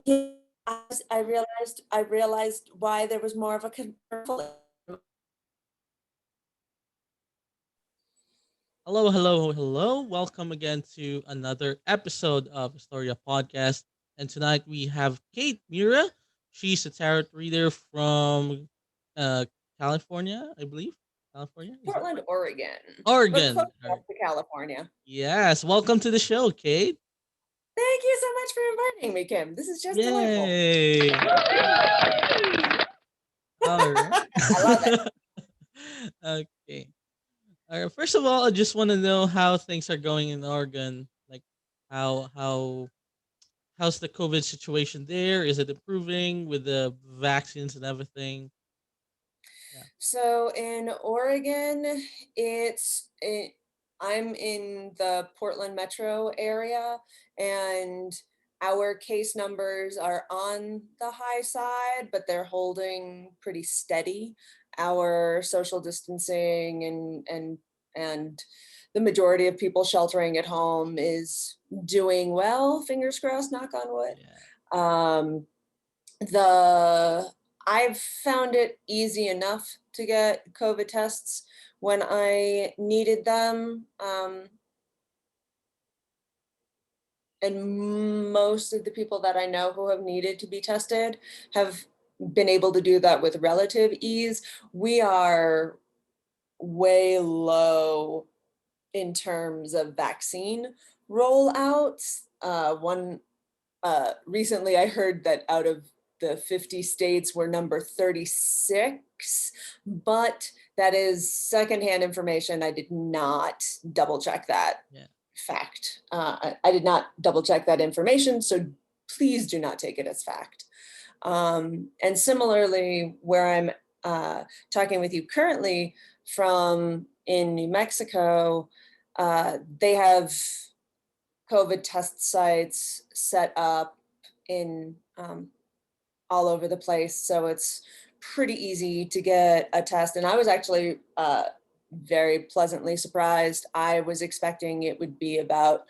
Yeah, I realized why there was more of a control. Hello, hello, hello. Welcome again to another episode of Istorya Podcast. And tonight we have Kate Mura. She's a tarot reader from uh, California, I believe. California? Is it? Portland, Oregon, but close Oregon. All enough right. to California. Yes. Welcome to the show, Kate. Thank you so much for inviting me, Kim. This is just delightful. Yay. All right. I love it. Okay. All right. First of all, I just want to know how things are going in Oregon. Like, how how's the COVID situation there? Is it improving with the vaccines and everything? Yeah. So in Oregon, it's it, I'm in the Portland metro area, and our case numbers are on the high side, but they're holding pretty steady. Our social distancing and the majority of people sheltering at home is doing well. Fingers crossed, knock on wood. Yeah. Um, the I've found it easy enough to get COVID tests when I needed them. And most of the people that I know who have needed to be tested have been able to do that with relative ease. We are way low in terms of vaccine rollouts. One Recently, I heard that out of the 50 states, we're number 36, but that is secondhand information. I did not double check that Yeah. fact. I did not double check that information, so please do not take it as fact. And similarly, where I'm talking with you currently from in New Mexico, they have COVID test sites set up in all over the place. So it's pretty easy to get a test. And I was actually very pleasantly surprised. I was expecting it would be about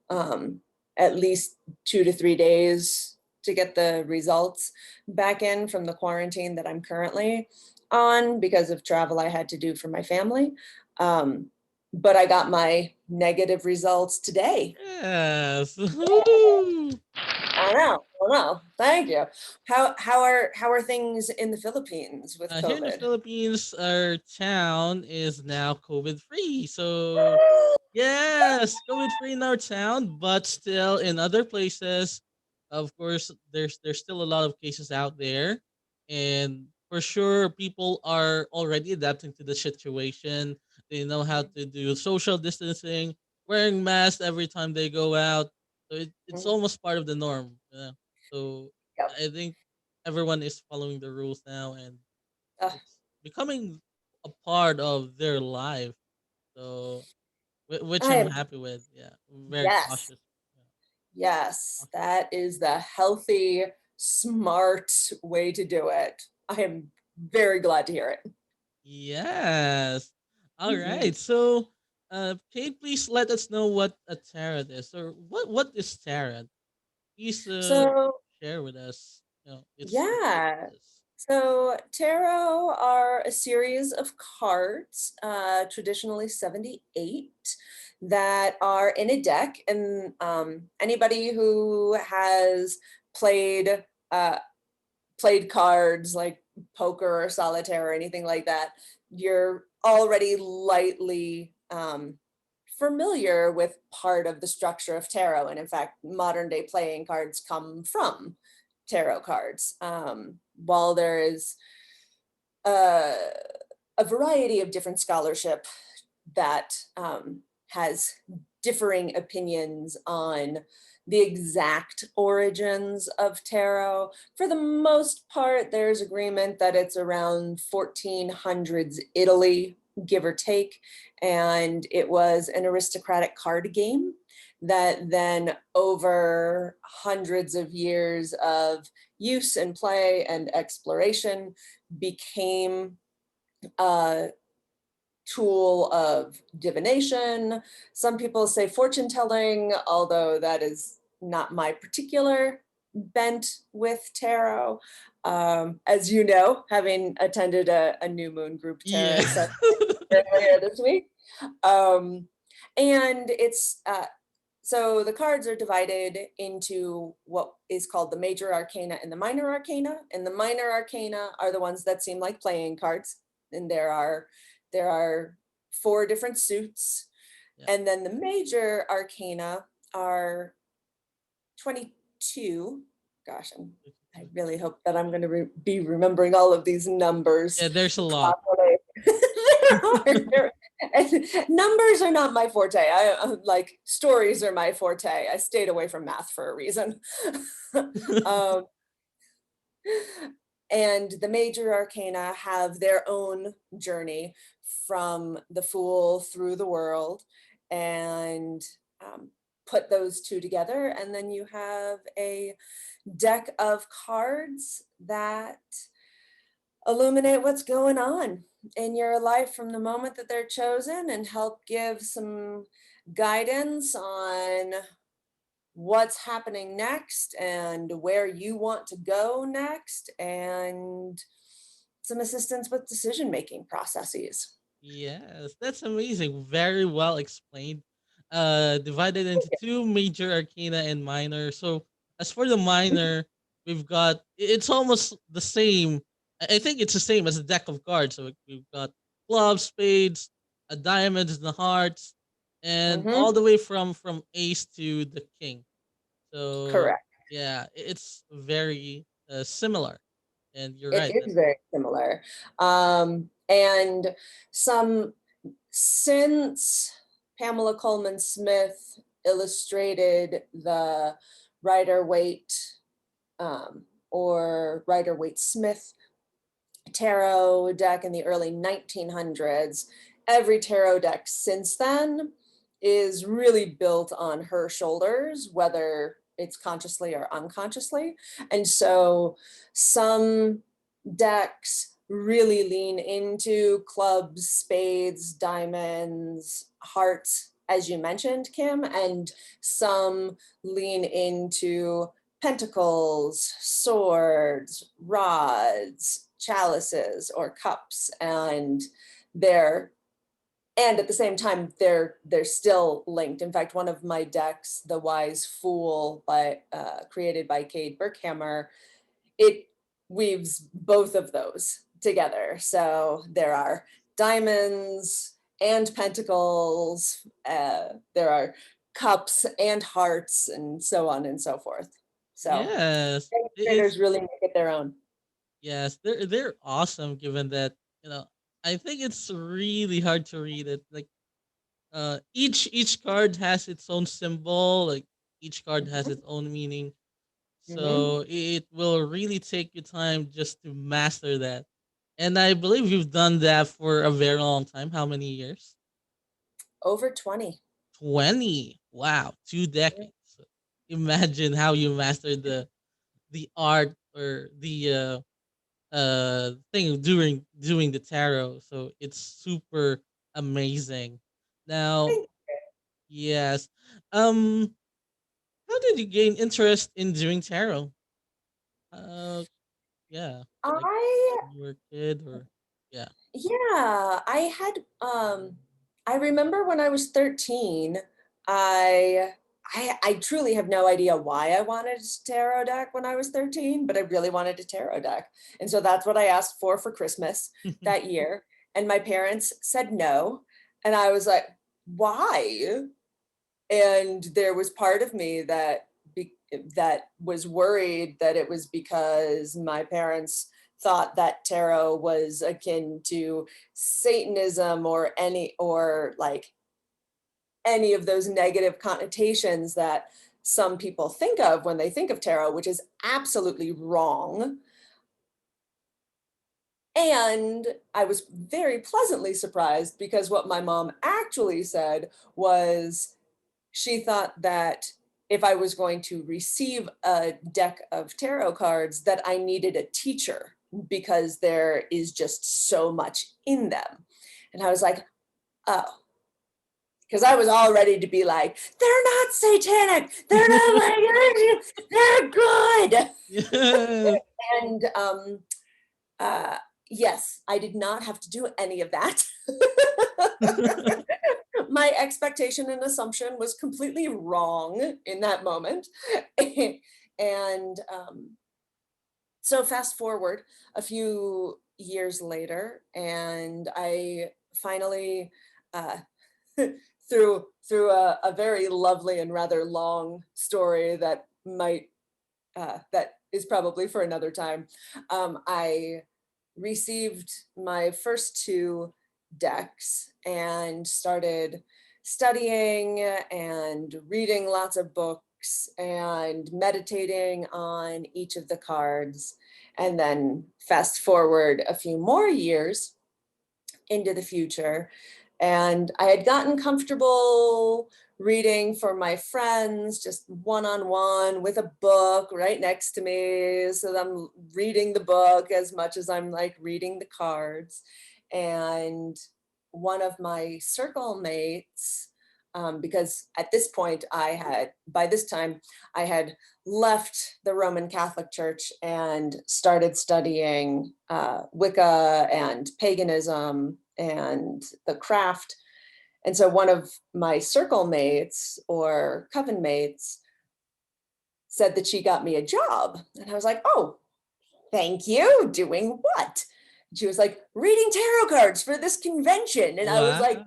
at least 2 to 3 days to get the results back in from the quarantine that I'm currently on because of travel I had to do for my family. Um, but I got my negative results today. Yes. Woo! I know. Thank you. How are things in the Philippines with Here in the COVID? Philippines, our town is now COVID free. So yes, COVID free in our town, but still in other places, of course, there's still a lot of cases out there, and for sure, people are already adapting to the situation. They know how to do social distancing, wearing masks every time they go out. So it's Mhm. almost part of the norm. Yeah. So Yep. I think everyone is following the rules now, and Uh, it's becoming a part of their life. So which I I'm am happy with. Yeah, very Yes, cautious. yes. Yeah. That is the healthy, smart way to do it. I am very glad to hear it. Yes. All Mhm. right. So, Kate, please let us know what a tarot is, or what is tarot. Please So share with us. Its yeah. purpose. So tarot are a series of cards, traditionally 78, that are in a deck. And anybody who has played uh, played cards like poker or solitaire or anything like that, you're already lightly familiar with part of the structure of tarot. And in fact, modern day playing cards come from tarot cards. While there is uh, a variety of different scholarship that has differing opinions on the exact origins of tarot. For the most part, there's agreement that it's around 1400s Italy, give or take, and it was an aristocratic card game that then over hundreds of years of use and play and exploration became a tool of divination. Some people say fortune telling, although that is not my particular bent with tarot. As you know, having attended a new moon group Yeah. tarot session earlier this week. Um, and so the cards are divided into what is called the major arcana and the minor arcana. And the minor arcana are the ones that seem like playing cards. And there are four different suits. Yeah. And then the major arcana are 22. Gosh, I really hope that I'm going to be remembering all of these numbers Yeah, there's a lot. properly. And numbers are not my forte. Like stories are my forte. I stayed away from math for a reason. um, and the major arcana have their own journey from the Fool through the world, and um, put those two together, and then you have a deck of cards that illuminate what's going on in your life from the moment that they're chosen, and help give some guidance on what's happening next and where you want to go next, and some assistance with decision making processes. Yes, that's amazing. Very well explained. Divided into two major arcana and minor. So as for the minor, we've got it's almost the same. I think it's the same as a deck of cards. So we've got clubs, spades, a diamonds, and the hearts, and all Mm-hmm. the way from ace to the king. So Correct. yeah, it's very similar. And you're It right. That is very similar. And some since Pamela Coleman Smith illustrated the Rider Waite or Rider Waite Smith tarot deck in the early 1900s, every tarot deck since then is really built on her shoulders, whether it's consciously or unconsciously. And so some decks really lean into clubs, spades, diamonds, hearts, as you mentioned, Kim, and some lean into pentacles, swords, rods, chalices, or cups, and they're and at the same time they're still linked. In fact, one of my decks, the Wise Fool, by created by Kate Mura, it weaves both of those together. So there are diamonds and pentacles, there are cups and hearts, and so on and so forth. So yes, it's illustrators really make it their own. yes, they're awesome. Given that you know, I think it's really hard to read it. Like each card has its own symbol. Like each card has Mhm, its own meaning. mhm. So it will really take you time just to master that. And I believe you've done that for a very long time. How many years? Over 20. 20. Wow, 2 decades. So imagine how you mastered the art or the thing during doing the tarot. So it's super amazing. Now, yes. Um how did you gain interest in doing tarot? Uh yeah. Like I when you were a kid or yeah. Yeah, I remember when I was 13, I I truly have no idea why I wanted a tarot deck when I was 13, but I really wanted a tarot deck. And so that's what I asked for Christmas that year. And my parents said no. And I was like, why? And there was part of me that was worried that it was because my parents thought that tarot was akin to Satanism, or like any of those negative connotations that some people think of when they think of tarot, which is absolutely wrong. And I was very pleasantly surprised, because what my mom actually said was, she thought that if I was going to receive a deck of tarot cards, that I needed a teacher, because there is just so much in them. And I was like, oh, because I was all ready to be like, they're not satanic. They're not like, they're good. Yes. And uh, yes, I did not have to do any of that. My expectation and assumption was completely wrong in that moment. And so fast forward a few years later, and I finally, uh, through a very lovely and rather long story that might that is probably for another time. I received my first two decks and started studying and reading lots of books and meditating on each of the cards. And then fast forward a few more years into the future. And I had gotten comfortable reading for my friends, just one-on-one with a book right next to me. So I'm reading the book as much as I'm like reading the cards. And one of my circle mates, because at this point by this time, I had left the Roman Catholic Church and started studying Wicca and paganism and the craft. And so one of my circle mates or coven mates said that she got me a job. And I was like, oh, thank you. Doing what? And she was like, reading tarot cards for this convention. And I was Wow. like,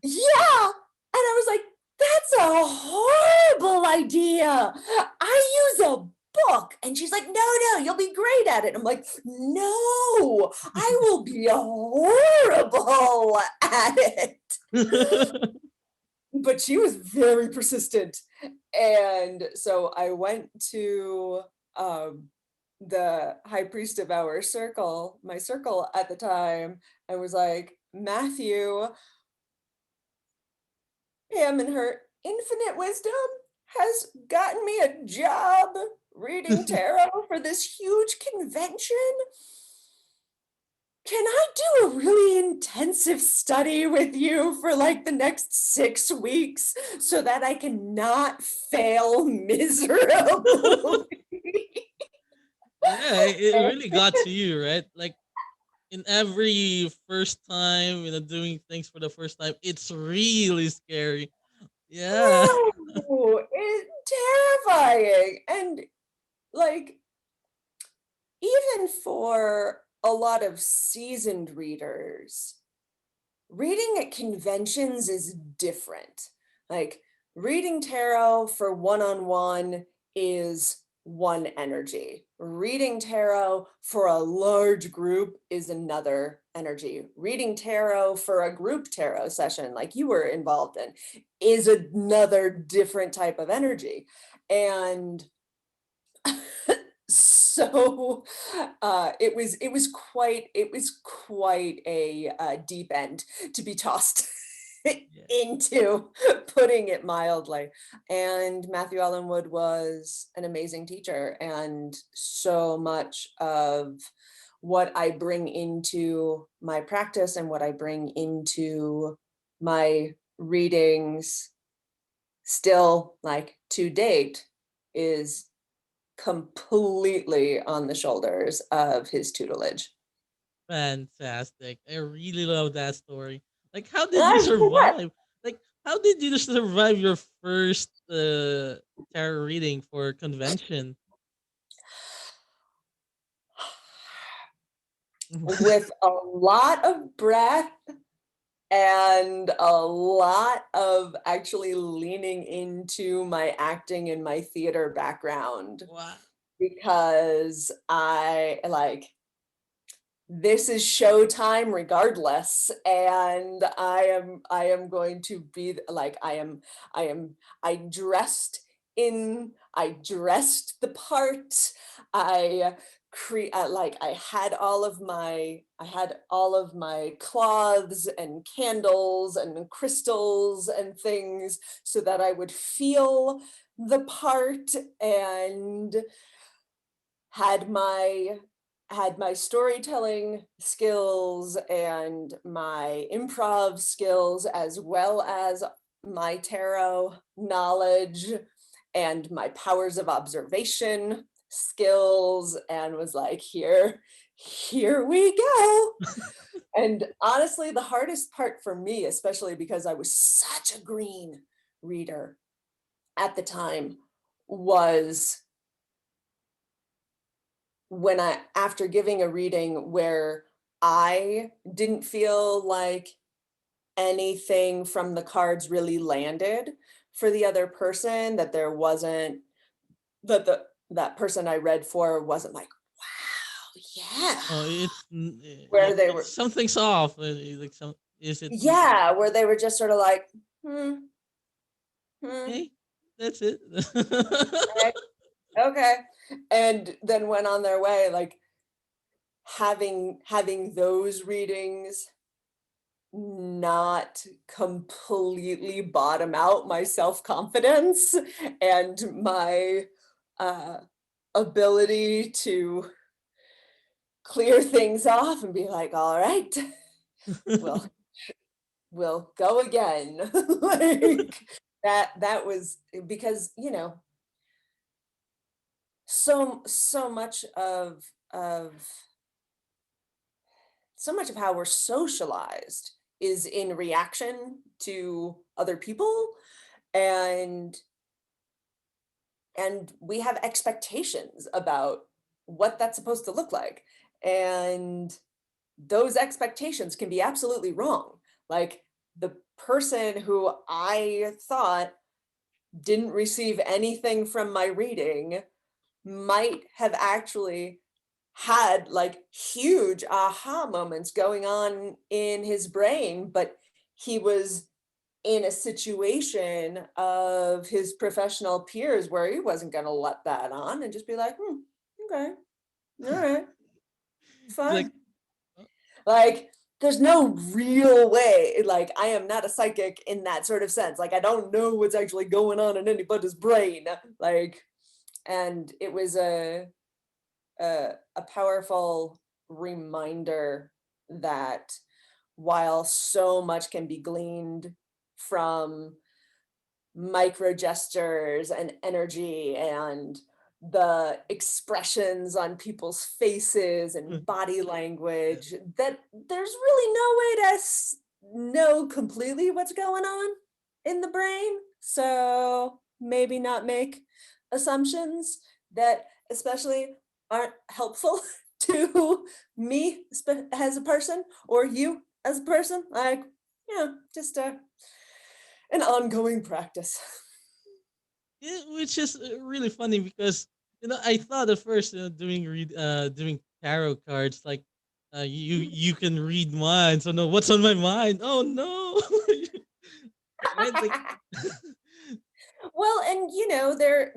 yeah. And I was like, that's a horrible idea. I use a book. And she's like, no, you'll be great at it. I'm like, no, I will be horrible at it. But she was very persistent. And so I went to the high priest of our circle, my circle at the time, and was like, Matthew, Pam in her infinite wisdom has gotten me a job reading tarot for this huge convention. Can I do a really intensive study with you for like the next 6 weeks so that I can not fail miserably? Yeah, it really got to you, right? Like in every first time, doing things for the first time, it's really scary. Yeah. No, it's terrifying. And like, even for a lot of seasoned readers, reading at conventions is different. Like, reading tarot for one-on-one is one energy. Reading tarot for a large group is another energy. Reading tarot for a group tarot session, like you were involved in, is another different type of energy. And so it was quite a deep end to be tossed Yeah. into, putting it mildly. And Matthew Allen Wood was an amazing teacher, and so much of what I bring into my practice and what I bring into my readings still, like, to date, is completely on the shoulders of his tutelage. Fantastic. I really love that story. Like, how did you I forgot. survive? Like, how did you survive your first tarot reading for convention? With a lot of breath and a lot of actually leaning into my acting and my theater background, Wow. because I like, this is showtime regardless, and I am going to be like, I dressed I dressed the part. I like, I had all of my cloths and candles and crystals and things so that I would feel the part, and had my had my storytelling skills and my improv skills, as well as my tarot knowledge and my powers of observation skills, and was like, here we go. And honestly, the hardest part for me, especially because I was such a green reader at the time, was when after giving a reading where I didn't feel like anything from the cards really landed for the other person, that there wasn't, that person I read for wasn't like, wow, yeah, Oh, where they were, something's off. Like some is it? yeah, where they were just sort of like, hmm, hmm, Hey, that's it. okay, okay, and then went on their way. Like having those readings not completely bottom out my self-confidence and my uh, ability to clear things off and be like, all right, well, we'll go again. Like that was because, so much of how we're socialized is in reaction to other people, and we have expectations about what that's supposed to look like, and those expectations can be absolutely wrong. Like the person who I thought didn't receive anything from my reading might have actually had like huge aha moments going on in his brain, but he was in a situation of his professional peers where he wasn't going to let that on and just be like, okay, all right, Like, fine. uh, Like, there's no real way, like, I am not a psychic in that sort of sense. Like, I don't know what's actually going on in anybody's brain. Like, and it was a powerful reminder that while so much can be gleaned from micro gestures and energy and the expressions on people's faces and body yeah. language, that there's really no way to know completely what's going on in the brain. So maybe not make assumptions that especially aren't helpful to me as a person, or you as a person. Like, just an ongoing practice. Which is really funny because I thought at first doing tarot cards like you can read minds. So no, what's on my mind? Oh no, right? Like Well, and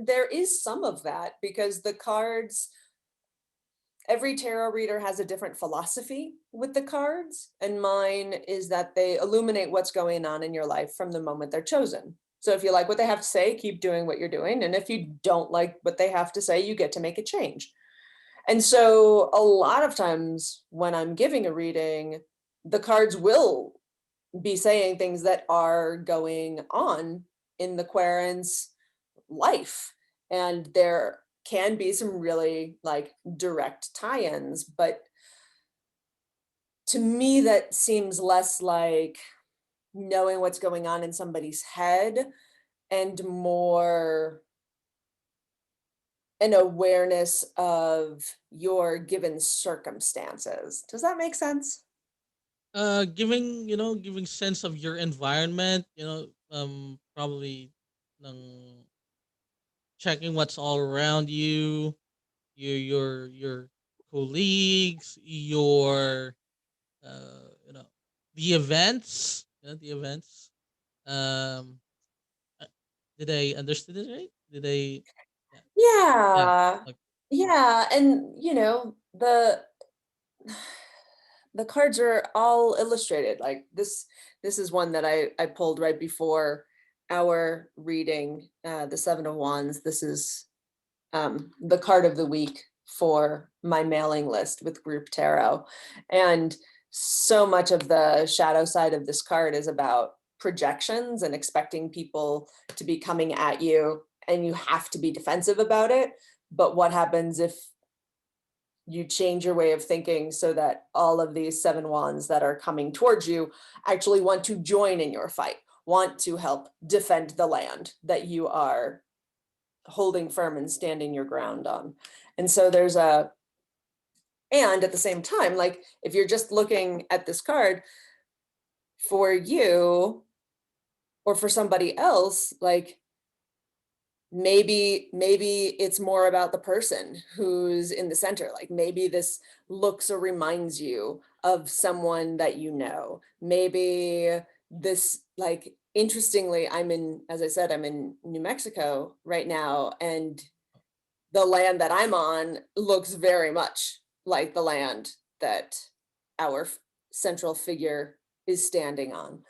there is some of that because the cards, every tarot reader has a different philosophy with the cards, and mine is that they illuminate what's going on in your life from the moment they're chosen. So if you like what they have to say, keep doing what you're doing, and if you don't like what they have to say, you get to make a change. And so a lot of times when I'm giving a reading, the cards will be saying things that are going on in the querent's life. And there can be some really like direct tie-ins, but to me that seems less like knowing what's going on in somebody's head and more an awareness of your given circumstances. Does that make sense? giving sense of your environment. Probably ng checking what's all around you, your colleagues, your uh you know the events, the events. Um, uh, did I understood it right? Did I? Yeah, yeah. Yeah. Like, Yeah, and the cards are all illustrated. Like this is one that I pulled right before our reading, the Seven of Wands. This is the card of the week for my mailing list with group tarot. And so much of the shadow side of this card is about projections and expecting people to be coming at you, and you have to be defensive about it. But what happens if you change your way of thinking so that all of these 7 wands that are coming towards you actually want to join in your fight, want to help defend the land that you are holding firm and standing your ground on? And so and at the same time, like, if you're just looking at this card for you or for somebody else, like, maybe it's more about the person who's in the center. Like, maybe this looks or reminds you of someone that you know. Maybe this, like, interestingly, as I said, I'm in New Mexico right now, and the land that I'm on looks very much like the land that our central figure is standing on.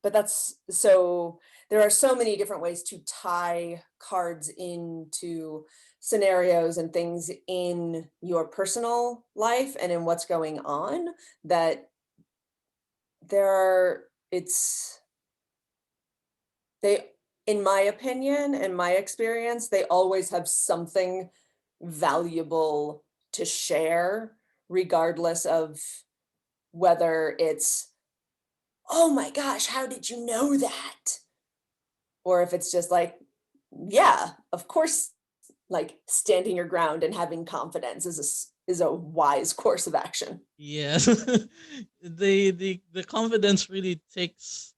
But that's so there are so many different ways to tie cards into scenarios and things in your personal life and in what's going on, that there are, they, in my opinion and my experience, they always have something valuable to share, regardless of whether it's, oh my gosh, how did you know that? Or if it's just like, yeah, of course, like, standing your ground and having confidence is a wise course of action. Yes. The confidence really takes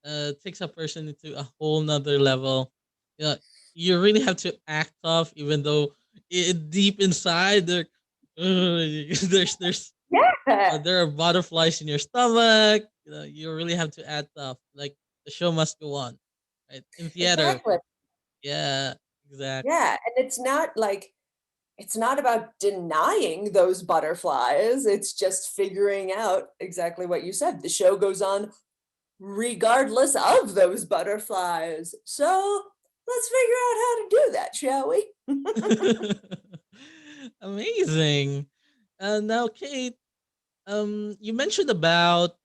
a person into a whole nother level. Yeah, you really have to act tough, even though deep inside there's Yeah, there are butterflies in your stomach. You really have to act tough. Like, the show must go on, right? In theater, exactly. yeah, exactly. Yeah, and it's not about denying those butterflies. It's just figuring out exactly what you said. The show goes on regardless of those butterflies. So let's figure out how to do that, shall we? Amazing. Now, Kate, you mentioned about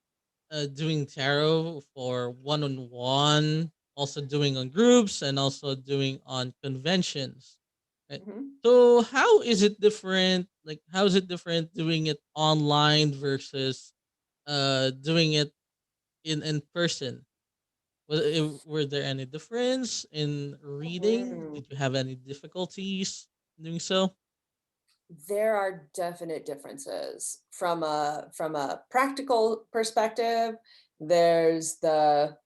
doing tarot for one on one, also doing on groups, and also doing on conventions. Right? Mhm. So how is it different? Like, how is it different doing it online versus doing it in person? Were there any difference in reading? Mhm. Did you have any difficulties doing so? There are definite differences from a practical perspective. There's the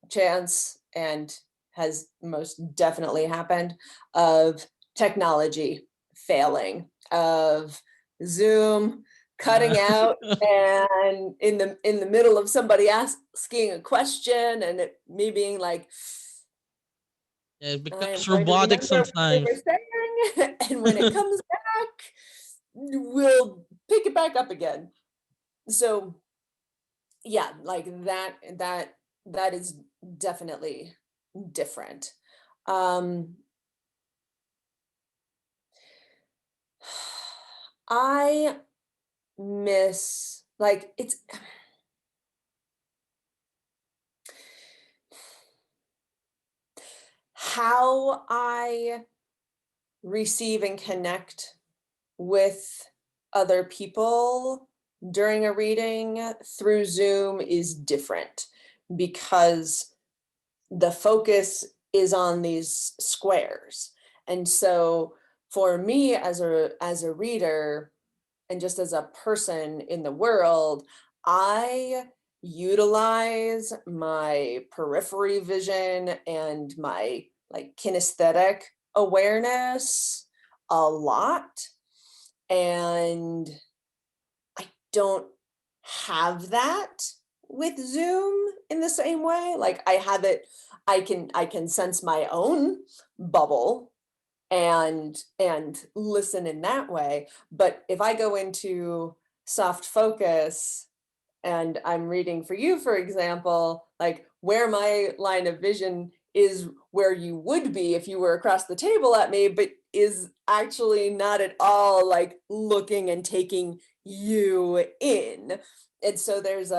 chance, and has most definitely happened, of technology failing, of Zoom Uh, cutting out, and in the middle of somebody asking a question, and me being like, yeah, it I am becomes going to robotic remember what they were sometimes. saying, and when it comes back, we'll pick it back up again. So yeah, like that is definitely different. Um, I miss, like, it's how I receive and connect with other people during a reading through Zoom is different, because the focus is on these squares. And so for me as a reader, and just as a person in the world, I utilize my periphery vision and my, like, kinesthetic awareness a lot. And I don't have that with Zoom in the same way. Like, I have it, I can sense my own bubble and listen in that way. But if I go into soft focus and I'm reading for you, for example, like, where my line of vision is where you would be if you were across the table at me, but is actually not at all like looking and taking you in. And so there's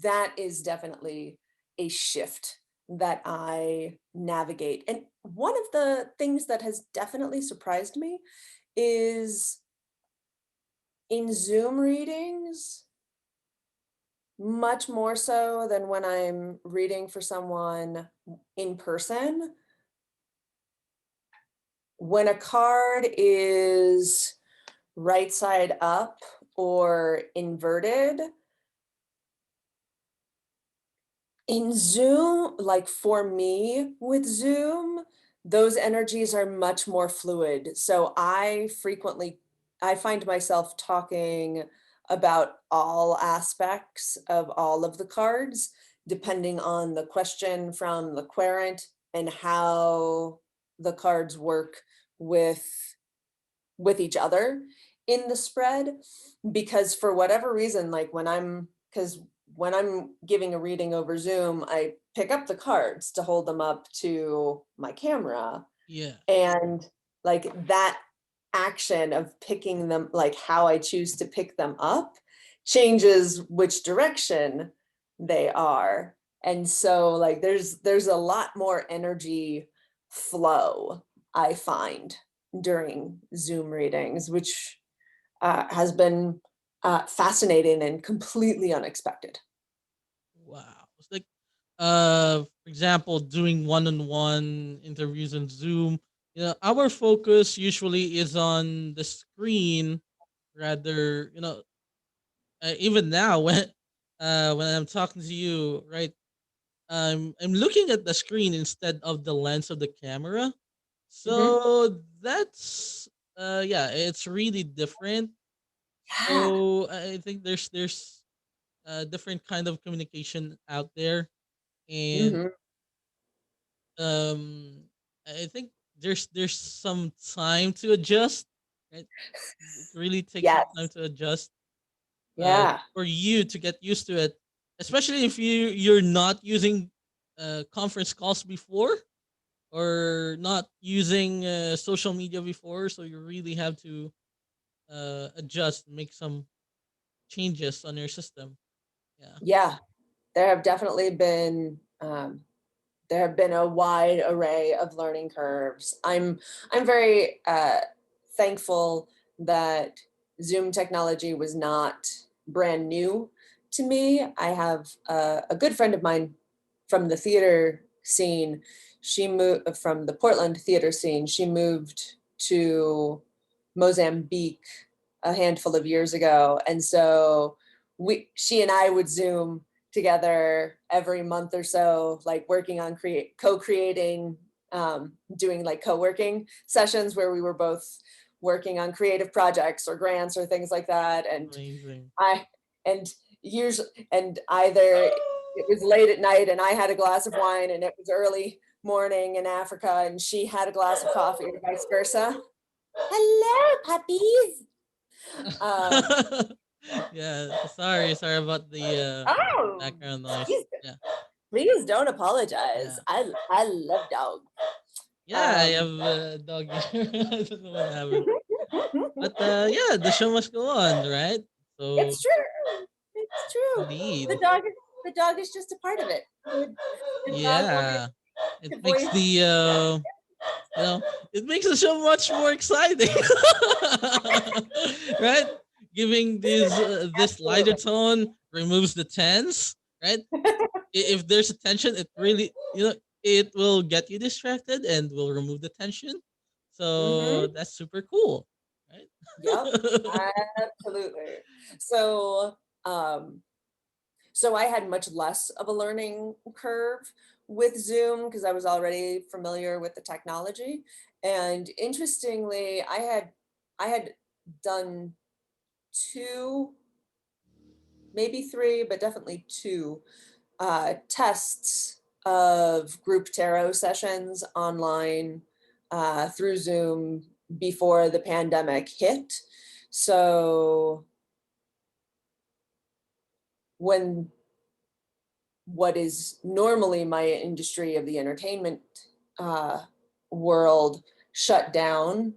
that is definitely a shift that I navigate. And one of the things that has definitely surprised me is in Zoom readings, much more so than when I'm reading for someone in person. When a card is right side up or inverted, in Zoom, like for me with Zoom, those energies are much more fluid. So I find myself talking about all aspects of all of the cards, depending on the question from the querent and how the cards work with with each other in the spread. Because for whatever reason, like because when I'm giving a reading over Zoom, I pick up the cards to hold them up to my camera, Yeah. and like that action of picking them, like how I choose to pick them up, changes which direction they are. And so like there's a lot more energy flow, I find, during Zoom readings, which has been fascinating and completely unexpected. Wow. It's like, for example, doing one-on-one interviews on Zoom. Our focus usually is on the screen, rather. Even now when I'm talking to you, right? I'm looking at the screen instead of the lens of the camera. Mhm. So that's yeah, it's really different. Yeah. So I think there's a different kind of communication out there, and Mhm. um I think there's some time to adjust. Right? It really takes some time Yes. to adjust Yeah. for you to get used to it, especially if you're not using conference calls before, or not using social media before, so you really have to adjust, make some changes on your system. Yeah. Yeah. There have definitely been there have been a wide array of learning curves. I'm very thankful that Zoom technology was not brand new to me. I have a good friend of mine from the theater scene. She moved from the Portland theater scene. She moved to Mozambique a handful of years ago, and so she and I would Zoom together every month or so, like working on co-creating, doing like co-working sessions where we were both working on creative projects or grants or things like that. And Amazing. I and usually and either it was late at night and I had a glass of wine and it was early morning in Africa and she had a glass of coffee or vice versa. Hello, puppies. Um, Yeah, sorry about the oh, background noise. please, Yeah. please don't apologize. Yeah. I love dogs. Yeah, I Um, have a dog here. I don't know what happened. But yeah, the show must go on, right? So it's true. It's true. indeed. The dog is just a part of it. The dog will be Yeah. It the makes voice. the you know, it makes the show much more exciting. Right? Giving this lighter Absolutely. tone removes the tense, right? If there's a tension, it really, it will get you distracted and will remove the tension. So Mm-hmm. that's super cool, Yep. right? Absolutely. So, um, so I had much less of a learning curve with Zoom because I was already familiar with the technology. And interestingly, I had done two, maybe three, but definitely two tests of group tarot sessions online through Zoom before the pandemic hit. So when what is normally my industry of the entertainment uh, world shut down,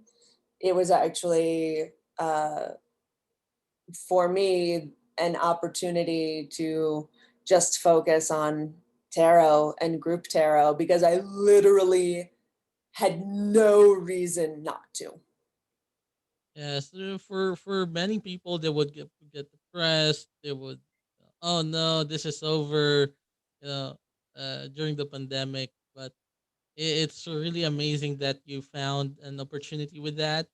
it was actually for me an opportunity to just focus on tarot and group tarot, because I literally had no reason not to. Yes, for many people, they would get depressed. They would, oh no, this is over, you know, during the pandemic. But it's really amazing that you found an opportunity with that,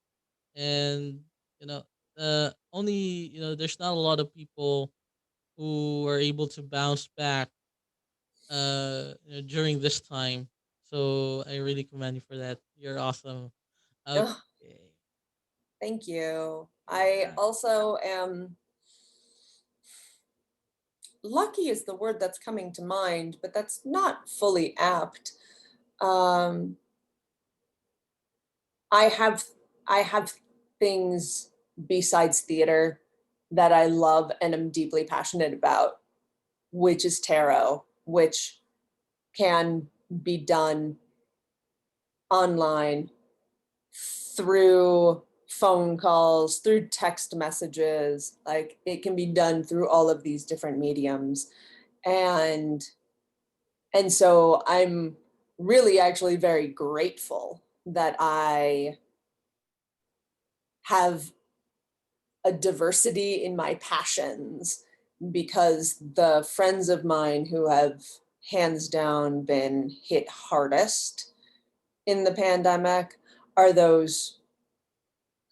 and you know, only there's not a lot of people who are able to bounce back, during this time. So I really commend you for that. You're awesome. Oh, Okay. thank you. I Yeah. also am lucky is the word that's coming to mind, but that's not fully apt. Um, I have I have things besides theater that I love and am deeply passionate about, which is tarot, which can be done online through phone calls, through text messages. Like, it can be done through all of these different mediums. And so I'm really actually very grateful that I have a diversity in my passions, because the friends of mine who have hands down been hit hardest in the pandemic are those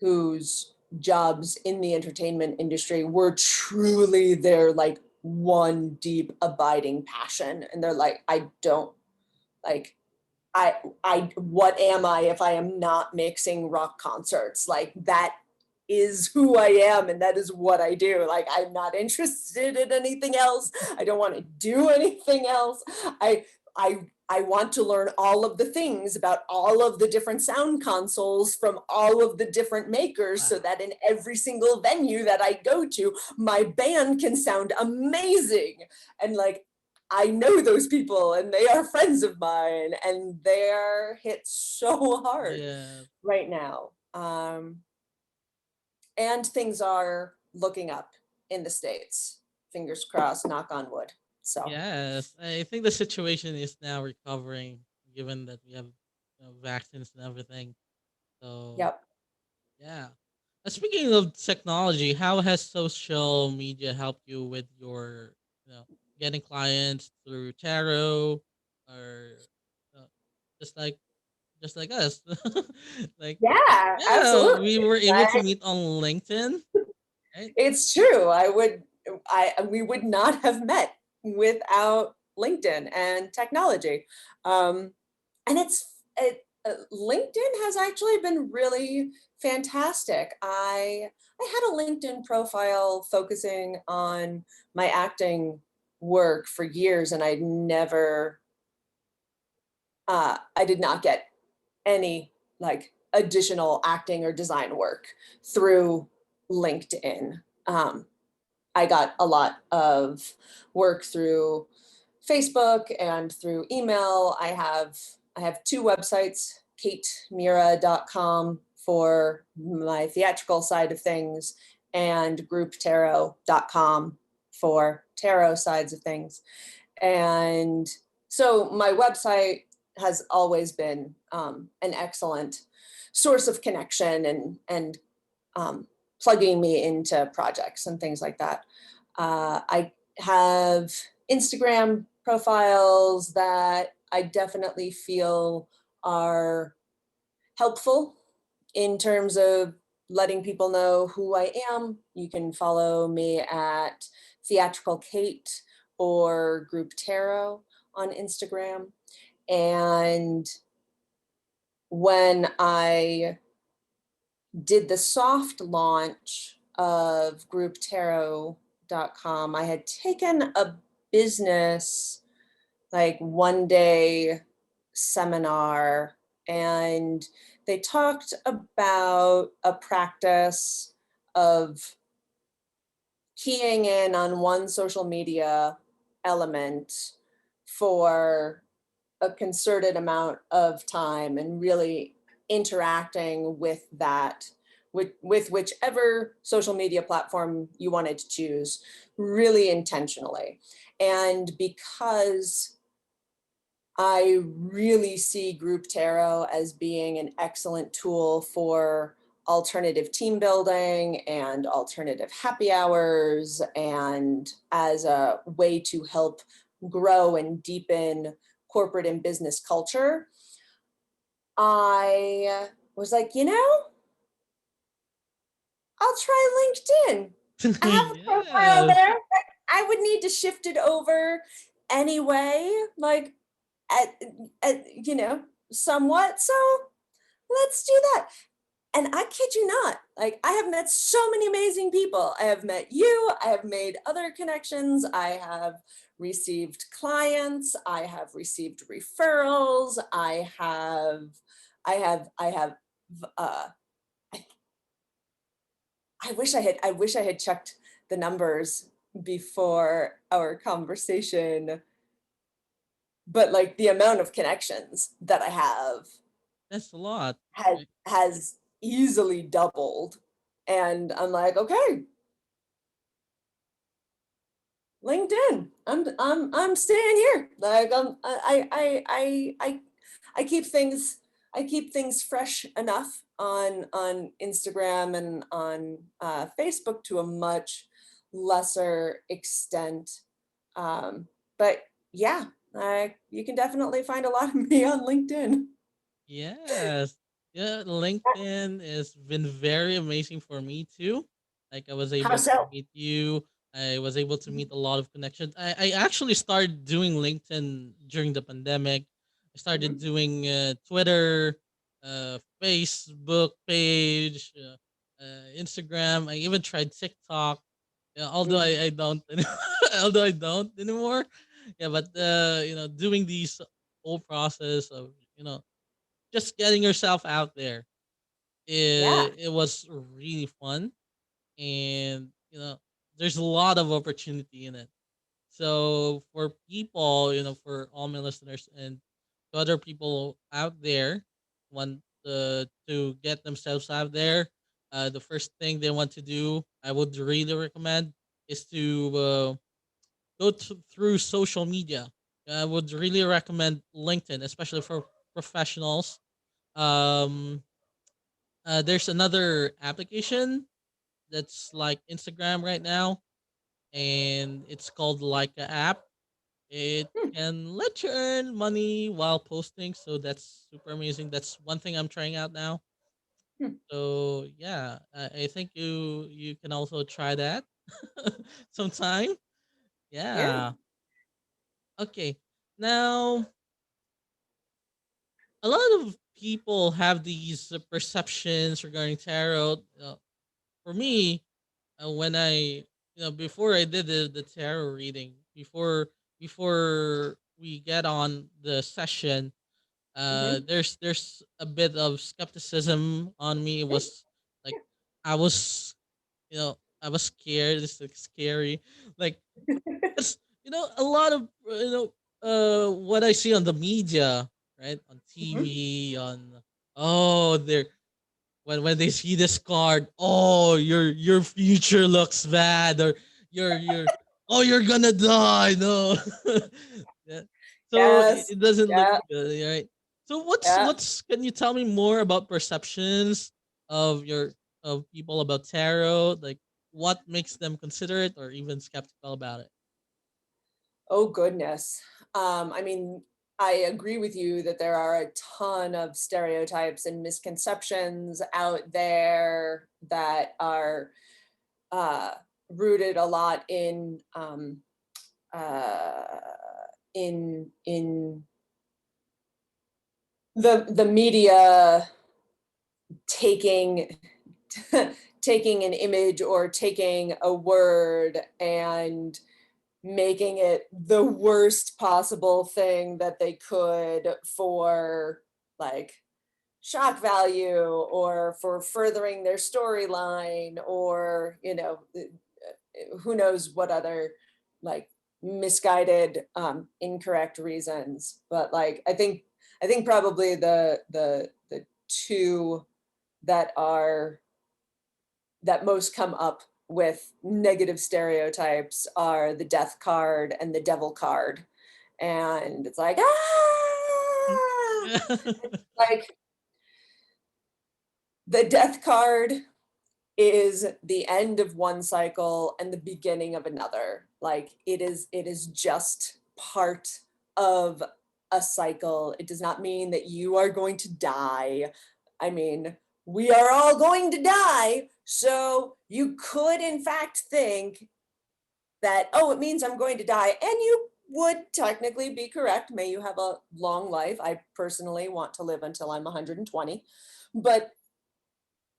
whose jobs in the entertainment industry were truly their like one deep abiding passion, and they're like, I don't like I what am I if I am not mixing rock concerts? Like, that is who I am and that is what I do. Like, I'm not interested in anything else. I don't want to do anything else. I want to learn all of the things about all of the different sound consoles from all of the different makers, so Wow. that in every single venue that I go to, my band can sound amazing. And like, I know those people and they are friends of mine, and they're hit so hard Yeah. right now. And things are looking up in the States. Fingers crossed, knock on wood. So, Yes. I think the situation is now recovering, given that we have vaccines and everything. So yep. yeah. Speaking of technology, how has social media helped you with your, getting clients through tarot, or uh, just like just like us? Like, Yeah, yeah, absolutely. we were able to meet on LinkedIn, right? It's true. We would not have met without LinkedIn and technology. Um, and LinkedIn has actually been really fantastic. I had a LinkedIn profile focusing on my acting work for years, and I did not get any like additional acting or design work through LinkedIn. I got a lot of work through Facebook and through email. I have two websites, katemura.com for my theatrical side of things, and grouptarot.com for tarot sides of things. And so my website has always been an excellent source of connection and plugging me into projects and things like that. I have Instagram profiles that I definitely feel are helpful in terms of letting people know who I am. You can follow me at Theatrical Kate or Group Tarot on Instagram. And when I did the soft launch of grouptarot.com, I had taken a business like one day seminar, and they talked about a practice of keying in on one social media element for a concerted amount of time and really interacting with that, with whichever social media platform you wanted to choose, really intentionally. And because I really see group tarot as being an excellent tool for alternative team building and alternative happy hours, and as a way to help grow and deepen corporate and business culture. I was like, I'll try LinkedIn. I have a profile Yes, there. I would need to shift it over anyway, like at, somewhat. So let's do that. And I kid you not, like I have met so many amazing people. I have met you, I have made other connections, I have received clients, I have received referrals, I have uh I, I wish I had checked the numbers before our conversation, but like the amount of connections that I have that's a lot. Right? has easily doubled. And I'm like, okay, LinkedIn. I'm staying here. Like I keep things fresh enough on Instagram and on Facebook to a much lesser extent. Um, but yeah, you can definitely find a lot of me on LinkedIn. Yes. Yeah, LinkedIn has been very amazing for me too. Like I was How able to so? meet you. I was able to meet a lot of connections. I actually started doing LinkedIn during the pandemic. I started Mhm, doing Twitter, Facebook page, Instagram. I even tried TikTok. Yeah, although mhm. I don't, although I don't anymore. Yeah, but doing these whole process of just getting yourself out there. Yeah, It was really fun, and there's a lot of opportunity in it. So for people, for all my listeners and to other people out there want to get themselves out there, the first thing they want to do, I would really recommend, is to through social media. I would really recommend LinkedIn, especially for professionals. Um, there's another application that's like Instagram right now, and it's called like a app. It hmm, can let you earn money while posting, so that's super amazing. That's one thing I'm trying out now. hmm, So yeah, I think you can also try that sometime. yeah. Yeah. Okay. Now, a lot of people have these perceptions regarding tarot. For me, when before I did the tarot reading, before we get on the session, Mhm, there's a bit of skepticism on me. It was like I was I was scared. It's like scary, like because a lot of what I see on the media, right, on mhm. TV, oh, they're when they see this card, oh, your future looks bad, or you're oh, you're gonna die. No. Yeah. So Yes. it doesn't look Yeah. good, right? So what's Yeah. what's can you tell me more about perceptions of your of people about tarot? Like what makes them consider it or even skeptical about it? Oh goodness. I mean, I agree with you that there are a ton of stereotypes and misconceptions out there that are uh, rooted a lot uh, in the media taking taking an image or taking a word and making it the worst possible thing that they could for like shock value or for furthering their storyline, or who knows what other like misguided, incorrect reasons. But like, I think probably the two that most come up with negative stereotypes are the death card and the devil card. And it's like, Yeah. like the death card is the end of one cycle and the beginning of another. Like it is just part of a cycle. It does not mean that you are going to die. I mean, we are all going to die. So you could in fact think that, oh, it means I'm going to die. And you would technically be correct. May you have a long life. I personally want to live until I'm 120. But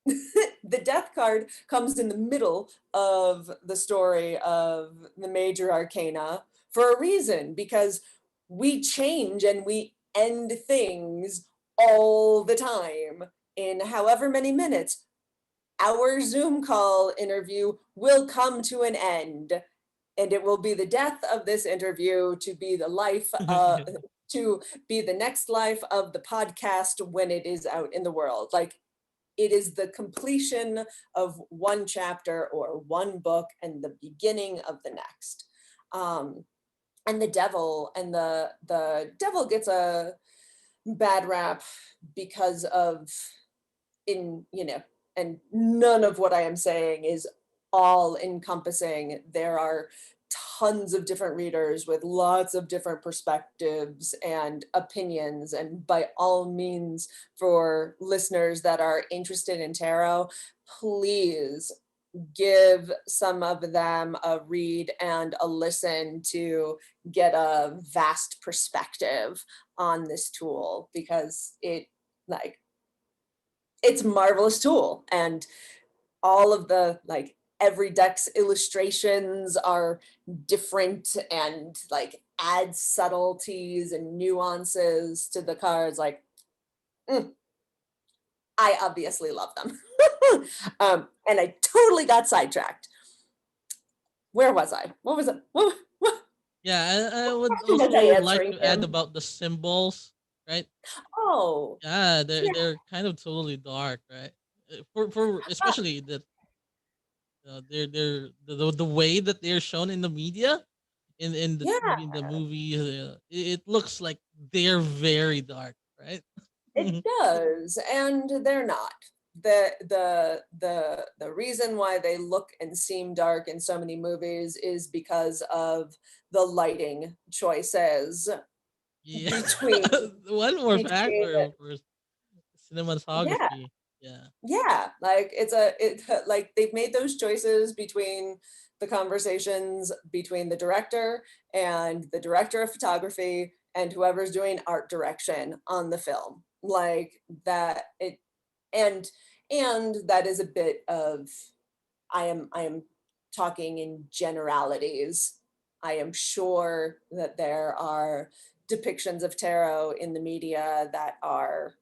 the death card comes in the middle of the story of the major arcana for a reason, because we change and we end things all the time in however many minutes. Our Zoom call interview will come to an end, and it will be the death of this interview to be the life to be the next life of the podcast when it is out in the world. Like, it is the completion of one chapter or one book and the beginning of the next. And the devil gets a bad rap because of, and none of what I am saying is all encompassing. There are tons of different readers with lots of different perspectives and opinions. And by all means, for listeners that are interested in tarot, please give some of them a read and a listen to get a vast perspective on this tool, because it's a marvelous tool. And all of the, like, every deck's illustrations are different and like add subtleties and nuances to the cards. Like, I obviously love them. And I totally got sidetracked. Where was I? What was it? Yeah, I would What was I also like answering to add him? about the symbols, right? Oh, Yeah, yeah, they're kind of totally dark, right? For especially that they're the way that they're shown in the media, in the yeah. TV, in the movie, it looks like they're very dark, right? It does, and they're not. The reason why they look and seem dark in so many movies is because of the lighting choices Yeah, between one more between factor, of course, yeah, cinematography. Yeah, yeah, like like they've made those choices between the conversations between the director and the director of photography and whoever's doing art direction on the film. Like that it and that is a bit of, I am talking in generalities. I am sure that there are depictions of tarot in the media that are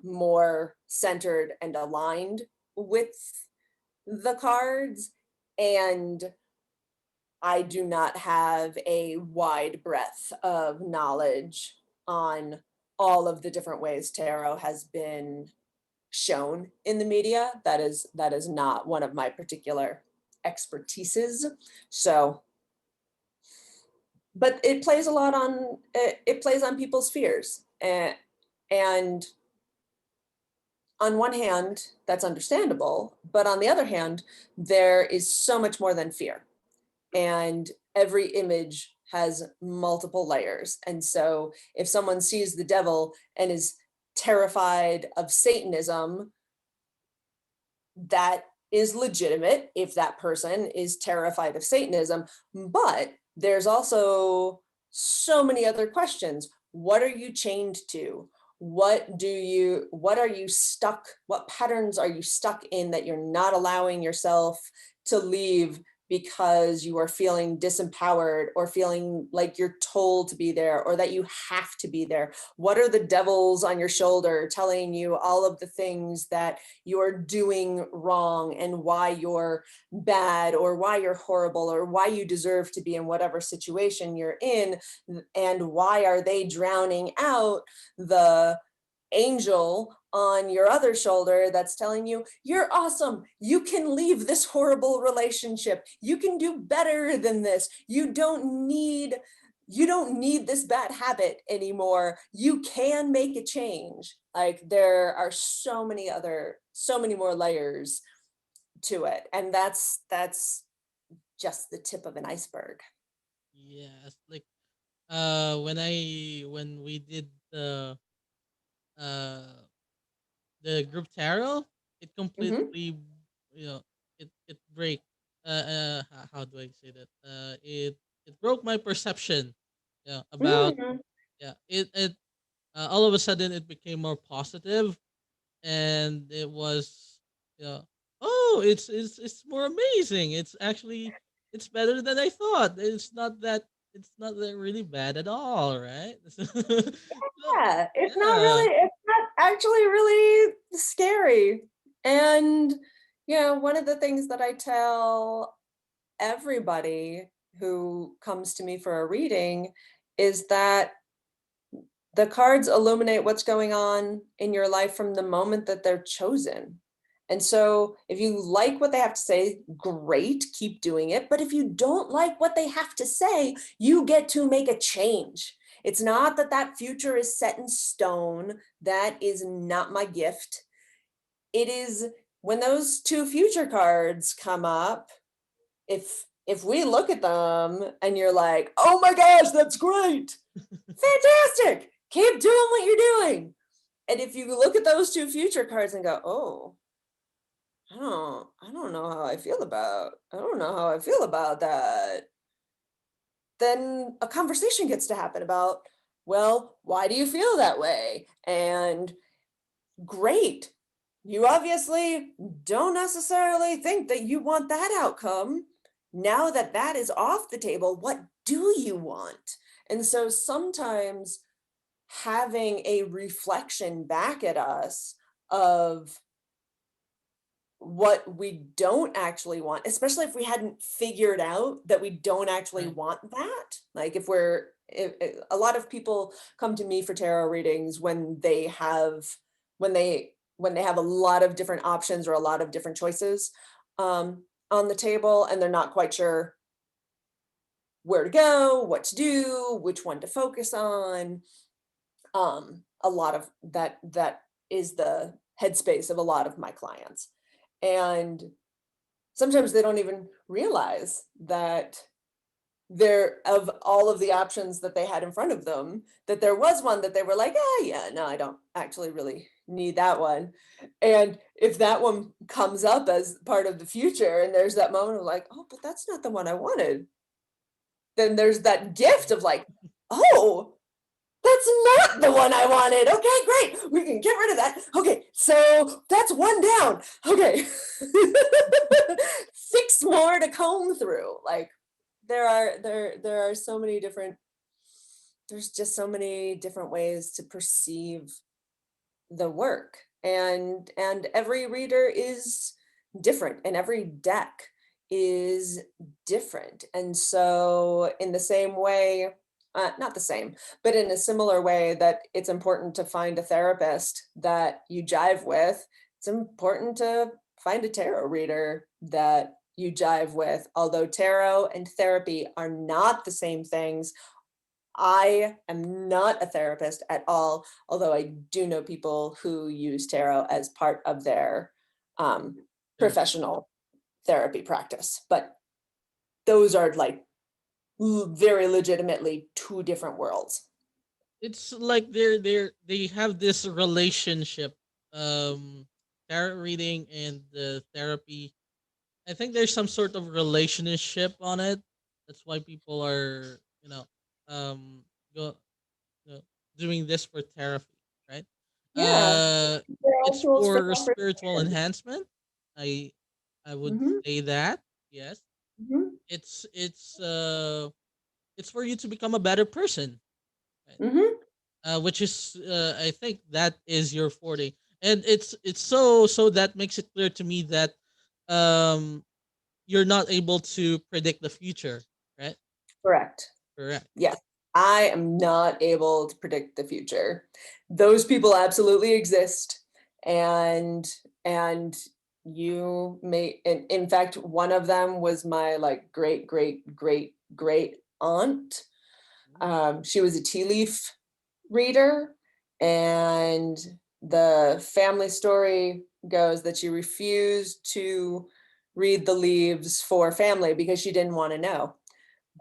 more centered and aligned with the cards, and I do not have a wide breadth of knowledge on all of the different ways tarot has been shown in the media. That is not one of my particular expertises. So, but it plays a lot on it plays on people's fears, and on one hand, that's understandable, but on the other hand, there is so much more than fear, and every image has multiple layers. And so, if someone sees the devil and is terrified of Satanism, that is legitimate if that person is terrified of Satanism. But there's also so many other questions. What are you chained to? What are you stuck? What patterns are you stuck in that you're not allowing yourself to leave because you are feeling disempowered or feeling like you're told to be there or that you have to be there? What are the devils on your shoulder telling you all of the things that you're doing wrong and why you're bad or why you're horrible or why you deserve to be in whatever situation you're in? And why are they drowning out the angel on your other shoulder that's telling you you're awesome, you can leave this horrible relationship, you can do better than this, you don't need this bad habit anymore, you can make a change. Like, there are so many more layers to it, and that's just the tip of an iceberg. Yes, like when we did uh the group tarot, it Mm-hmm. completely, you know, it break how do I say that? It broke my perception, yeah, about, Mm-hmm. yeah, it all of a sudden it became more positive, and it was, you know, oh, it's more amazing. It's actually, it's better than I thought. It's not that really bad at all, right? So, Yeah, yeah, it's not actually really scary. And, one of the things that I tell everybody who comes to me for a reading is that the cards illuminate what's going on in your life from the moment that they're chosen. And so, if you like what they have to say, great, keep doing it. But if you don't like what they have to say, you get to make a change. It's not that that future is set in stone. That is not my gift. It is when those two future cards come up, if we look at them and you're like, "Oh my gosh, that's great. Fantastic. Keep doing what you're doing." And if you look at those two future cards and go, "Oh, I don't know how I don't know how I feel about that." Then a conversation gets to happen about, well, why do you feel that way? And great. You obviously don't necessarily think that you want that outcome. Now that that is off the table, what do you want? And so sometimes having a reflection back at us of what we don't actually want, especially if we hadn't figured out that we don't actually right. want that. Like, if a lot of people come to me for tarot readings when they have a lot of different options or a lot of different choices on the table, and they're not quite sure where to go, what to do, which one to focus on. A lot of that is the headspace of a lot of my clients. And sometimes they don't even realize that there of all of the options that they had in front of them, that there was one that they were like, "Ah, yeah, no, I don't actually really need that one." And if that one comes up as part of the future and there's that moment of like, "Oh, but that's not the one I wanted," then there's that gift of like, "Oh, that's not the one I wanted. Okay, great. We can get rid of that. Okay, so that's one down. Okay." Six more to comb through. Like, there are so many different there's just so many different ways to perceive the work. And every reader is different and every deck is different. And so, in the same way, not the same, but in a similar way that it's important to find a therapist that you jive with, it's important to find a tarot reader that you jive with. Although tarot and therapy are not the same things, I am not a therapist at all, although I do know people who use tarot as part of their um, Therapy. professional therapy practice. But those are like very legitimately two different worlds. It's like they have this relationship, um tarot reading and the therapy. I think there's some sort of relationship on it. That's why people are, um go, you know, doing this for therapy, right? Yeah, Uh they're all it's tools for for spiritual conversation. enhancement. I I would Mhm. say that, yes. Mhm. It's for you to become a better person, right? Mhm. Which is I think that is your forte, and it's so that makes it clear to me that um you're not able to predict the future, right? Correct. Correct. Yes. I am not able to predict the future. Those people absolutely exist, and and you may, in fact, one of them was my like great great great great aunt. She was a tea leaf reader, and the family story goes that she refused to read the leaves for family because she didn't want to know.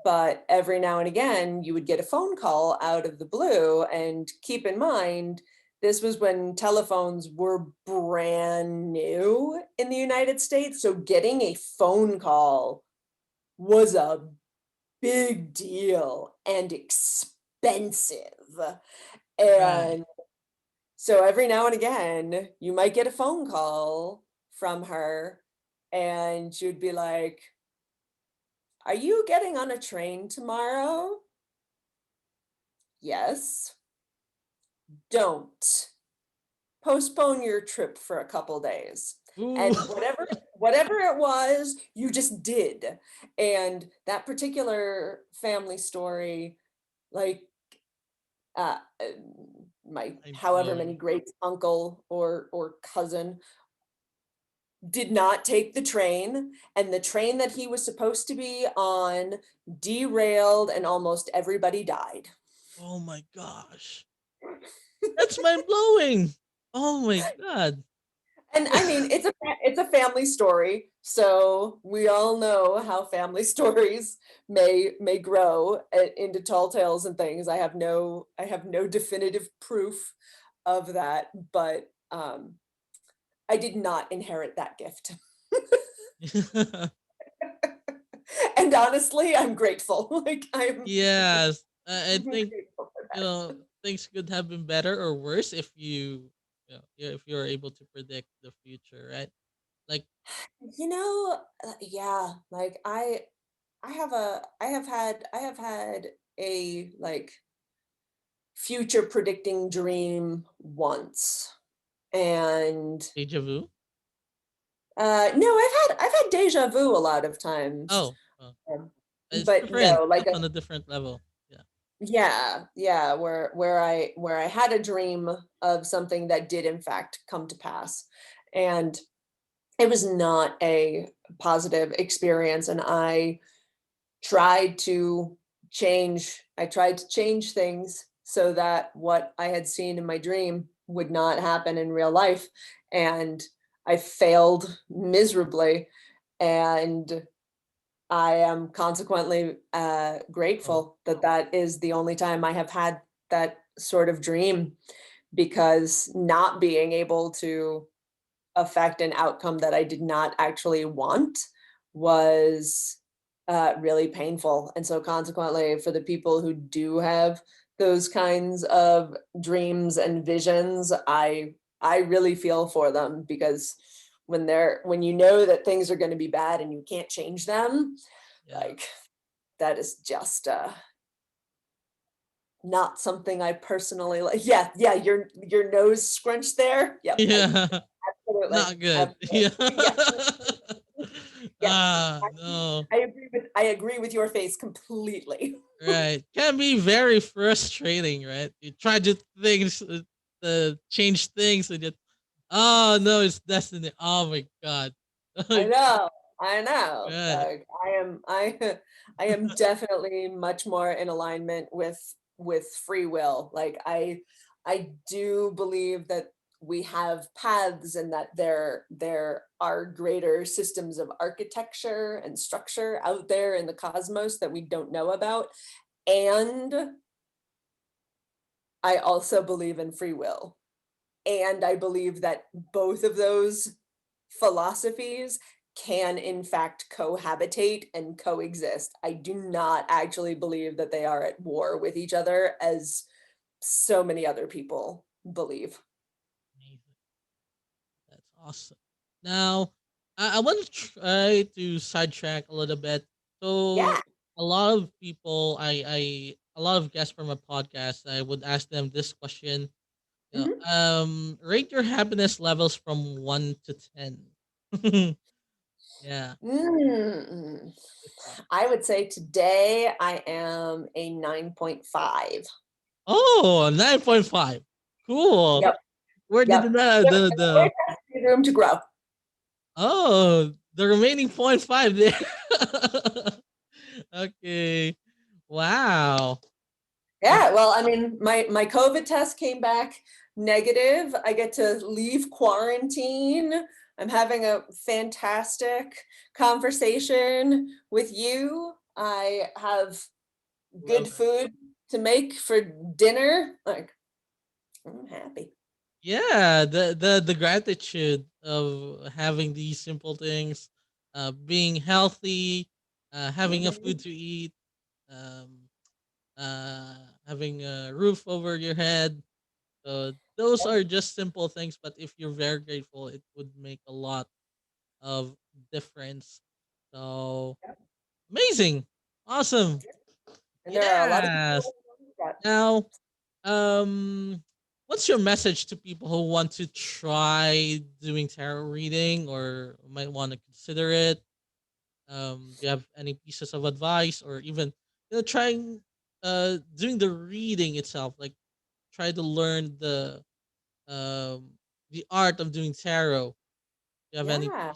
But every now and again, you would get a phone call out of the blue. And keep in mind, this was when telephones were brand new in the United States. So getting a phone call was a big deal and expensive. Right. And so every now and again, you might get a phone call from her, and she would be like, "Are you getting on a train tomorrow?" "Yes." "Don't. Postpone your trip for a couple days." Ooh. And whatever it was, you just did. And that particular family story, like, uh, my Mind however many blowing. great uncle or cousin did not take the train, and the train that he was supposed to be on derailed, and almost everybody died. Oh my gosh. That's mind blowing. Oh my god. And I mean, it's a family story, so we all know how family stories may grow into tall tales and things. I have no definitive proof of that, but I did not inherit that gift. And honestly, I'm grateful. Like I'm Yes. I think grateful for that. things could have been better or worse if if you're able to predict the future, right? Like, Yeah, like I have had a like future predicting dream once. And deja vu. no, I've had deja vu a lot of times. Oh, oh, Um, it's but different. no, like That's on a different level. Yeah. yeah, where I had a dream of something that did in fact come to pass. And it was not a positive experience, and tried to I tried to change things so that what I had seen in my dream would not happen in real life, and I failed miserably, and I am consequently Oh, grateful that that is the only time I have had that sort of dream, because not being able to affect an outcome that I did not actually want was really painful. And so, consequently, for the people who do have those kinds of dreams and visions, I really feel for them, because when you know that things are going to be bad and you can't change them, yeah. like that is just not something I personally like. Yeah, yeah, your nose scrunched there. Yep, I Yeah. absolutely, Not good. Yeah. absolutely. Yes. Yes, No. I agree with your face completely. Right. Can be very frustrating, right? You try to things change things and just oh no, it's destiny. Oh my god. I know, I know. Right. Like, I am definitely much more in alignment with free will. Like, I do believe that we have paths, and that there are greater systems of architecture and structure out there in the cosmos that we don't know about. And I also believe in free will. And I believe that both of those philosophies can, in fact, cohabitate and coexist. I do not actually believe that they are at war with each other, as so many other people believe. Amazing. That's awesome. Now, I want to try to sidetrack a little bit. Yeah. So a lot of people, a lot of guests from a podcast, I would ask them this question. Mhm. Rate your happiness levels from 1 to 10. Yeah. Mm. I would say today I am a 9.5. Oh, 9.5. Cool. Yep. Where did Yep. the There's definitely room to grow. oh, the remaining point five there. Okay. Wow. Uh, Yeah, well, I mean, my COVID test came back negative. I get to leave quarantine. I'm having a fantastic conversation with you. I have good love it. food to make for dinner. Like, I'm happy. Yeah, the gratitude of having these simple things, being healthy, having a food Mhm. to eat, um, uh, having a roof over your head. So those are just simple things, but if you're very grateful, it would make a lot of difference. So amazing, awesome, And there are a lot of yes. people that, Now, um, what's your message to people who want to try doing tarot reading or might want to consider it? Do you have any pieces of advice, or even trying doing the reading itself, like try to learn um the art of doing tarot? Do you have any yeah.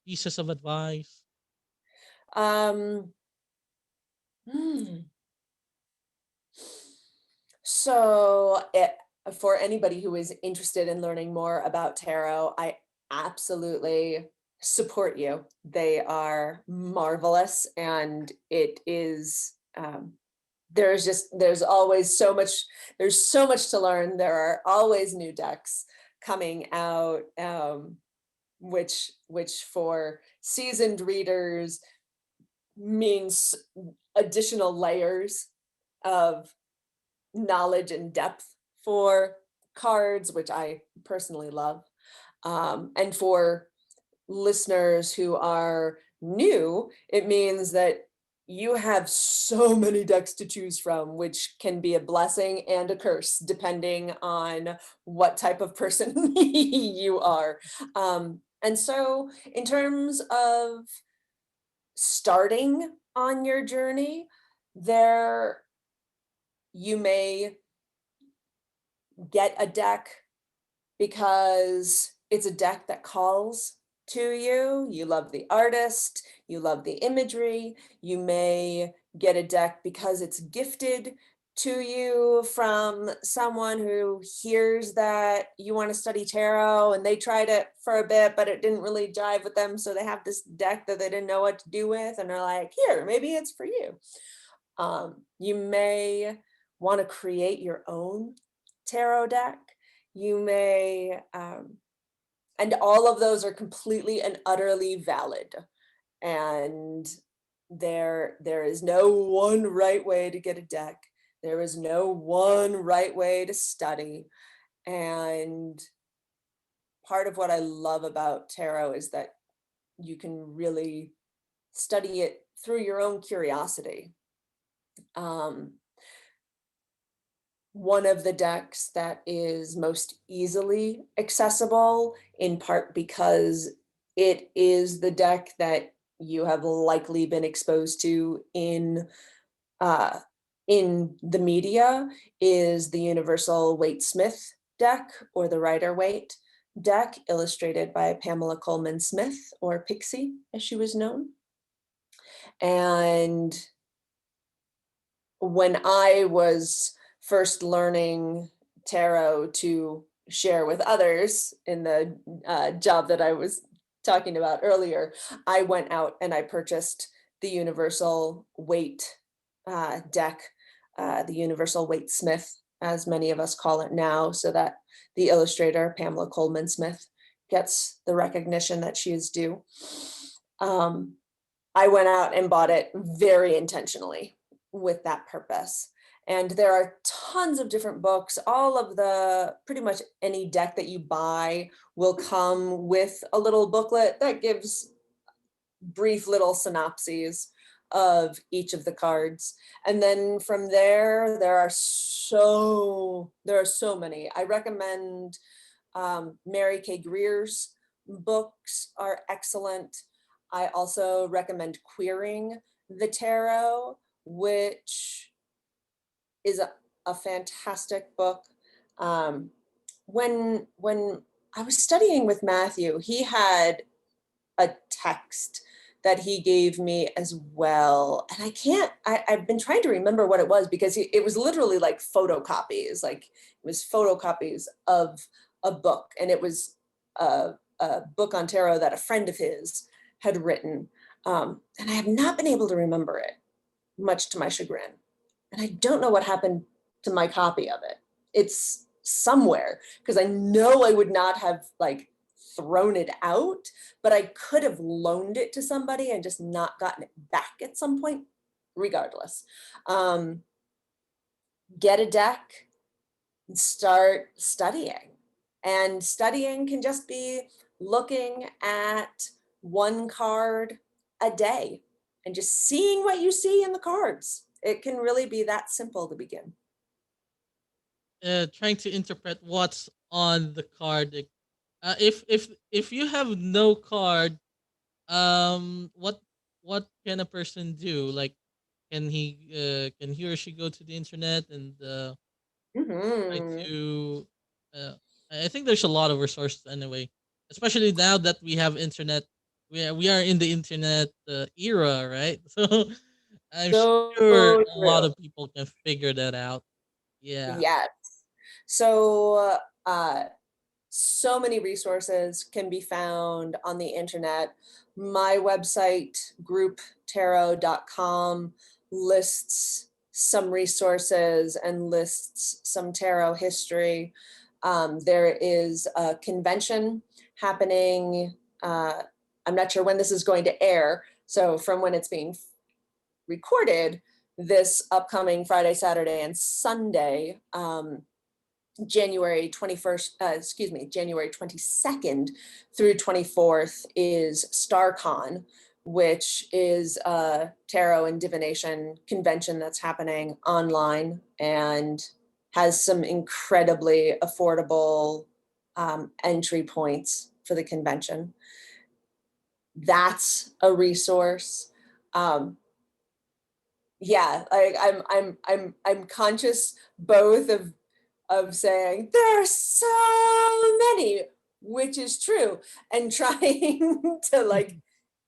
pieces of advice? Um, hmm. So, for anybody who is interested in learning more about tarot, I absolutely support you. They are marvelous, and it is there's always so much there's so much to learn. There are always new decks coming out, which for seasoned readers means additional layers of knowledge and depth for cards, which I personally love. And for listeners who are new, it means that you have so many decks to choose from, which can be a blessing and a curse depending on what type of person you are. And so, in terms of starting on your journey, there you may get a deck because it's a deck that calls to you. You love the artist, you love the imagery. You may get a deck because it's gifted to you from someone who hears that you want to study tarot and they tried it for a bit, but it didn't really jive with them. So they have this deck that they didn't know what to do with, and they're like, here, maybe it's for you. You may want to create your own tarot deck. You may, and all of those are completely and utterly valid. And there is no one right way to get a deck. There is no one right way to study. And part of what I love about tarot is that you can really study it through your own curiosity. Um, One of the decks that is most easily accessible, in part because it is the deck that you have likely been exposed to uh, in the media, is the Universal Waite-Smith deck, or the Rider-Waite deck, illustrated by Pamela Coleman Smith, or Pixie as she was known. And when I was first learning tarot to share with others in the job that I was talking about earlier, I went out and I purchased the Universal Weight deck, the Universal Weight Smith, as many of us call it now, so that the illustrator, Pamela Coleman Smith, gets the recognition that she is due. Um, I went out and bought it very intentionally with that purpose. And there are tons of different books. All of the, pretty much any deck that you buy will come with a little booklet that gives brief little synopses of each of the cards. And then from there, there are so many. I recommend Mary K. Greer's books are excellent. I also recommend Queering the Tarot, which is a fantastic book. Um, when I was studying with Matthew, he had a text that he gave me as well. And I've been trying to remember what it was, because it was literally like photocopies, like it was photocopies of a book. And it was a book on tarot that a friend of his had written. And I have not been able to remember it, much to my chagrin. And I don't know what happened to my copy of it. It's somewhere, because I know I would not have like thrown it out, but I could have loaned it to somebody and just not gotten it back at some point. Regardless, get a deck and start studying. And studying can just be looking at one card a day and just seeing what you see in the cards. It can really be that simple to begin. Trying to interpret what's on the card. Like, if you have no card, what can a person do? Like, can he or she go to the internet and try Mhm. to? Uh, I think there's a lot of resources anyway, especially now that we have internet. We are in the internet era, right? So I'm sure So a lot true. of people can figure that out. Yeah. Yes. So, so many resources can be found on the internet. My website, grouptarot.com, lists some resources and lists some tarot history. There is a convention happening. I'm not sure when this is going to air. So, from when it's being recorded, this upcoming Friday, Saturday, and Sunday, January 21st, January 22nd through 24th is StarCon, which is a tarot and divination convention that's happening online and has some incredibly affordable entry points for the convention. That's a resource. Um, yeah, I'm conscious both of saying there are so many, which is true, and trying to like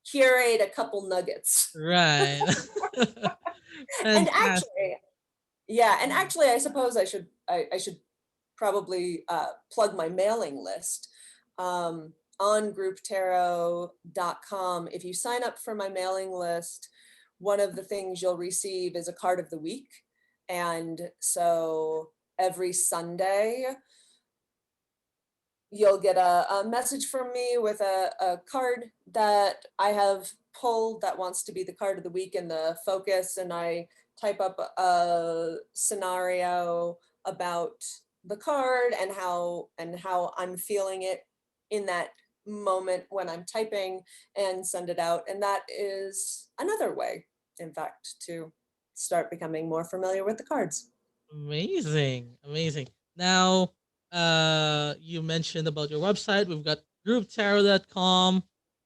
curate a couple nuggets. Right. And Fantastic. actually, yeah, and actually, I suppose I should probably plug my mailing list on grouptarot.com. If you sign up for my mailing list, one of the things you'll receive is a card of the week. And so every Sunday, you'll get a message from me with a card that I have pulled that wants to be the card of the week in the focus. And I type up a scenario about the card and how I'm feeling it in that moment when I'm typing, and send it out. And that is another way, in fact, to start becoming more familiar with the cards. Amazing. Amazing. Now, you mentioned about your website. We've got grouptarot.com,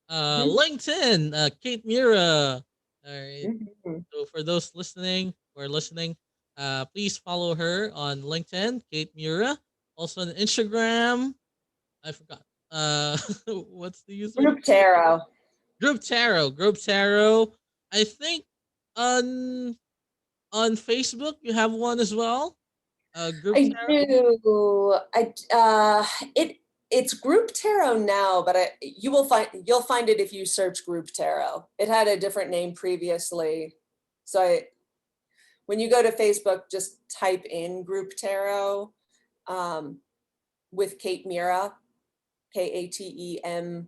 Mhm, LinkedIn, Kate Mura. All right. mhm. So for those listening or listening, please follow her on LinkedIn, Kate Mura. Also on Instagram. I forgot. What's the username? Group tarot. Group Tarot. Group Tarot. I think on on Facebook you have one as well. Group I Tarot. do. It's Group Tarot now, but you'll find it if you search Group Tarot. It had a different name previously. So when you go to Facebook, just type in Group Tarot um, with Kate Mura, Katemura,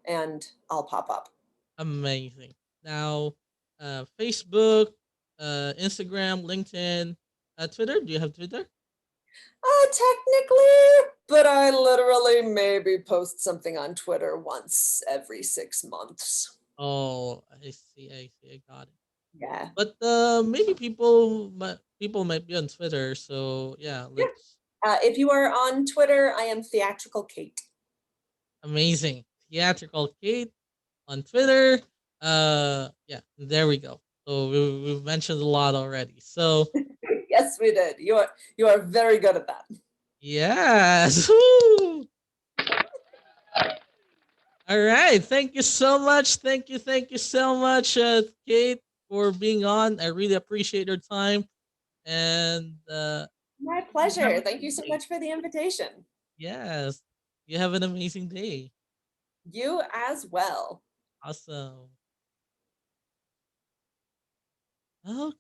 and I'll pop up. Amazing. Now, Facebook. Instagram, LinkedIn, Twitter. Do you have Twitter? Technically, but I literally maybe post something on Twitter once every 6 months. Oh, I see. I see. I got it. Yeah. But maybe people might be on Twitter. So yeah, Yeah. let's If you are on Twitter, I am Theatrical Kate. amazing theatrical Kate on Twitter. Yeah, there we go. So we've mentioned a lot already. So Yes, we did. You are very good at that. yes. Woo! All right. Thank you so much. Thank you so much, Kate, for being on. I really appreciate your time. And My you have pleasure. a Thank great you so day. much for the invitation. Yes. You have an amazing day. You as well. Awesome. Okay.